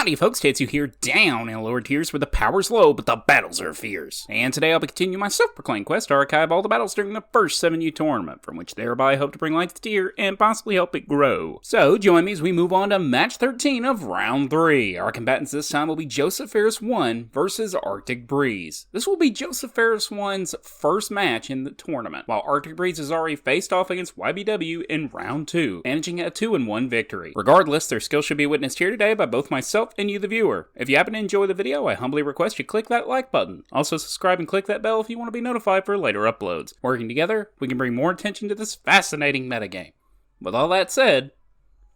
Howdy folks, Tetsu here, down in the lower tiers where the power's low, but the battles are fierce. And today I'll be continuing my self-proclaimed quest to archive all the battles during the first 7U tournament, from which thereby I hope to bring life to the tier and possibly help it grow. So join me as we move on to match 13 of round 3. Our combatants this time will be Joseph Ferris 1 versus ArcticBreeze. This will be Joseph Ferris 1's first match in the tournament, while ArcticBreeze has already faced off against YBW in round 2, managing a 2-1 victory. Regardless, their skill should be witnessed here today by both myself and you the viewer. If you happen to enjoy the video, I humbly request you click that like button. Also subscribe and click that bell if you want to be notified for later uploads. Working together, we can bring more attention to this fascinating metagame. With all that said,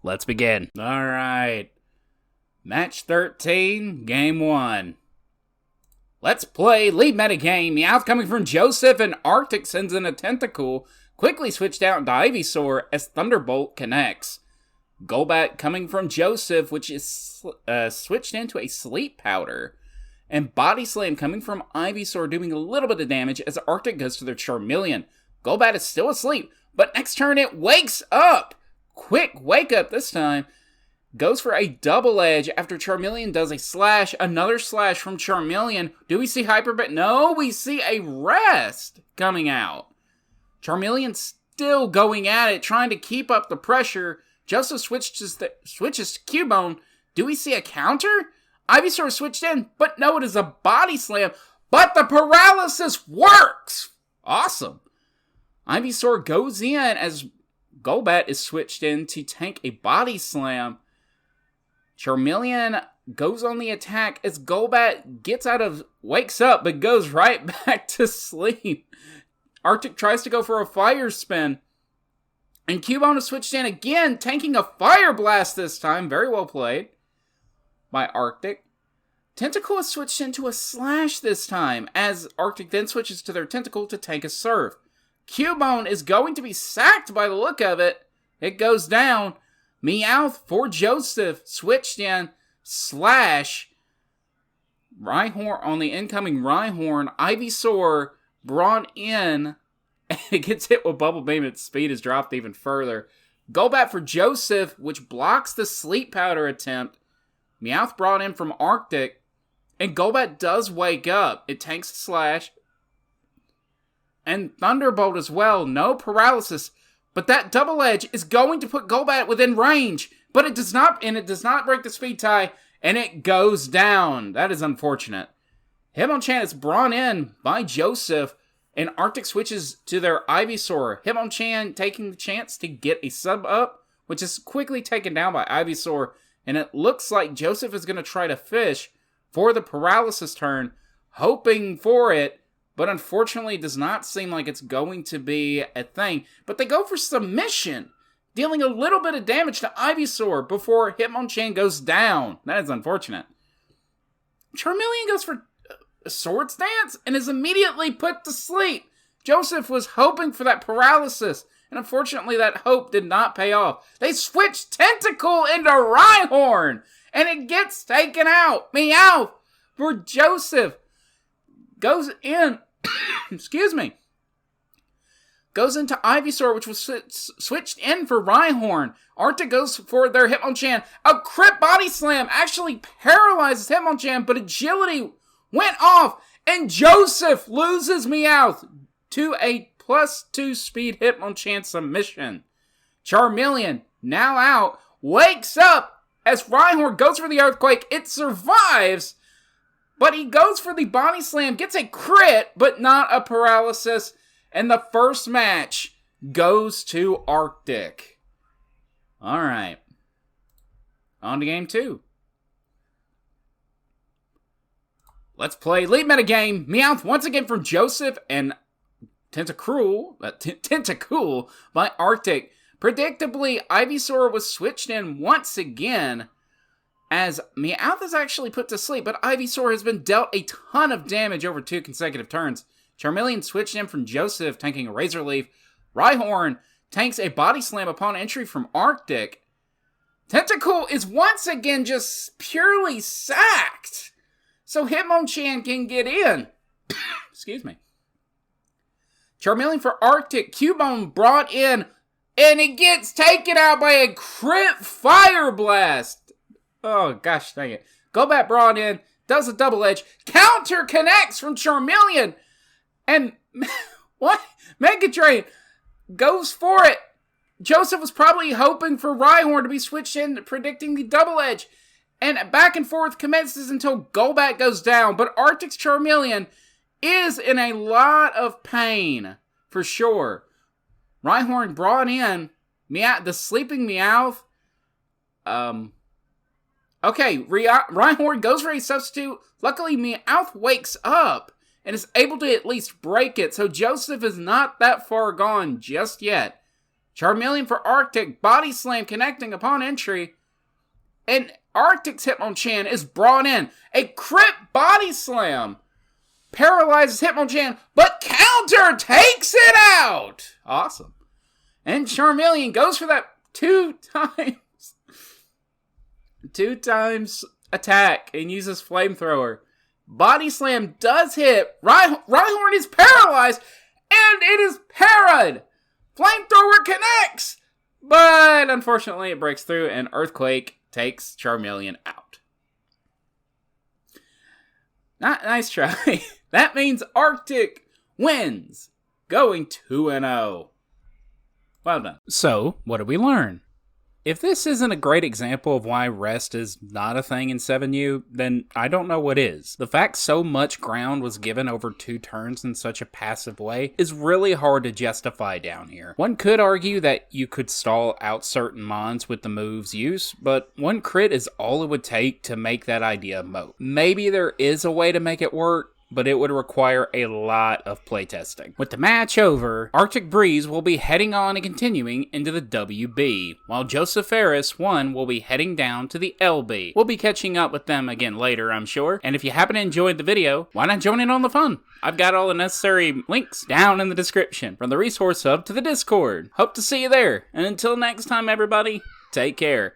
let's begin. Alright. Match 13, game 1. Let's play lead metagame. Meowth coming from Joseph, and Arctic sends in a Tentacool. Quickly switched out into Ivysaur as Thunderbolt connects. Golbat coming from Joseph, which is switched into a Sleep Powder. And Body Slam coming from Ivysaur, doing a little bit of damage as Arctic goes to their Charmeleon. Golbat is still asleep, but next turn it wakes up. Quick wake up this time. Goes for a double edge after Charmeleon does a slash. Another slash from Charmeleon. Do we see Hyper Beam? No, we see a rest coming out. Charmeleon still going at it, trying to keep up the pressure. Joseph switches to Cubone. Do we see a counter? Ivysaur switched in, but no, it is a Body Slam. But the paralysis works! Awesome. Ivysaur goes in as Golbat is switched in to tank a Body Slam. Charmeleon goes on the attack as Golbat wakes up, but goes right back to sleep. Arctic tries to go for a Fire Spin. And Cubone is switched in again, tanking a Fire Blast this time. Very well played by Arctic. Tentacool is switched into a Slash this time, as Arctic then switches to their Tentacool to tank a Surf. Cubone is going to be sacked by the look of it. It goes down. Meowth for Joseph, switched in, Slash. Rhyhorn on the incoming Rhyhorn. Ivysaur brought in. It gets hit with Bubble Beam, its speed is dropped even further. Golbat for Joseph, which blocks the Sleep Powder attempt. Meowth brought in from Arctic. And Golbat does wake up. It tanks the slash. And Thunderbolt as well. No paralysis. But that double edge is going to put Golbat within range. But it does not, and it does not break the speed tie. And it goes down. That is unfortunate. Hitmonchan is brought in by Joseph. And Arctic switches to their Ivysaur. Hitmonchan taking the chance to get a sub up, which is quickly taken down by Ivysaur. And it looks like Joseph is going to try to fish for the paralysis turn, hoping for it. But unfortunately, it does not seem like it's going to be a thing. But they go for submission, dealing a little bit of damage to Ivysaur before Hitmonchan goes down. That is unfortunate. Charmeleon goes for Swords Dance and is immediately put to sleep. Joseph was hoping for that paralysis, and unfortunately that hope did not pay off. They switched Tentacool into Rhyhorn, and it gets taken out. Meowth for Joseph goes in, goes into Ivysaur, which was switched in for Rhyhorn. Arctic goes for their Hitmonchan. A crit Body Slam actually paralyzes Hitmonchan, but agility went off, and Joseph loses Meowth to a +2 speed Hitmonchan submission. Charmeleon, now out, wakes up as Rhyhorn goes for the Earthquake. It survives, but he goes for the Body Slam, gets a crit, but not a paralysis, and the first match goes to Arctic. Alright, on to game 2. Let's play lead metagame. Meowth once again from Joseph and Tentacool by Arctic. Predictably, Ivysaur was switched in once again as Meowth is actually put to sleep, but Ivysaur has been dealt a ton of damage over 2 consecutive turns. Charmeleon switched in from Joseph, tanking a Razor Leaf. Rhyhorn tanks a Body Slam upon entry from Arctic. Tentacool is once again just purely sacked, so Hitmonchan can get in. Excuse me. Charmeleon for Arctic. Cubone brought in, and it gets taken out by a crit Fire Blast. Oh, gosh dang it. Golbat brought in, does a double edge, counter connects from Charmeleon, and what? Mega Drain goes for it. Joseph was probably hoping for Rhyhorn to be switched in, predicting the double edge, and back and forth commences until Golbat goes down, but Arctic's Charmeleon is in a lot of pain, for sure. Rhyhorn brought in the sleeping Meowth. Okay, Rhyhorn goes for a substitute. Luckily, Meowth wakes up and is able to at least break it, so Joseph is not that far gone just yet. Charmeleon for Arctic, Body Slam connecting upon entry, and Arctic's Hitmonchan is brought in. A crit Body Slam paralyzes Hitmonchan, but counter takes it out! Awesome. And Charmeleon goes for that two times attack and uses Flamethrower. Body Slam does hit. Rhyhorn is paralyzed, and it is parried. Flamethrower connects, but unfortunately it breaks through, and Earthquake takes Charmeleon out. Nice try. That means Arctic wins, going 2-0. Well done. So, what did we learn? If this isn't a great example of why rest is not a thing in 7U, then I don't know what is. The fact so much ground was given over 2 turns in such a passive way is really hard to justify down here. One could argue that you could stall out certain mons with the move's use, but 1 crit is all it would take to make that idea moot. Maybe there is a way to make it work, but it would require a lot of playtesting. With the match over, ArcticBreeze will be heading on and continuing into the WB, while Joseph Ferris 1 will be heading down to the LB. We'll be catching up with them again later, I'm sure, and if you happen to enjoy the video, why not join in on the fun? I've got all the necessary links down in the description, from the resource hub to the Discord. Hope to see you there, and until next time everybody, take care.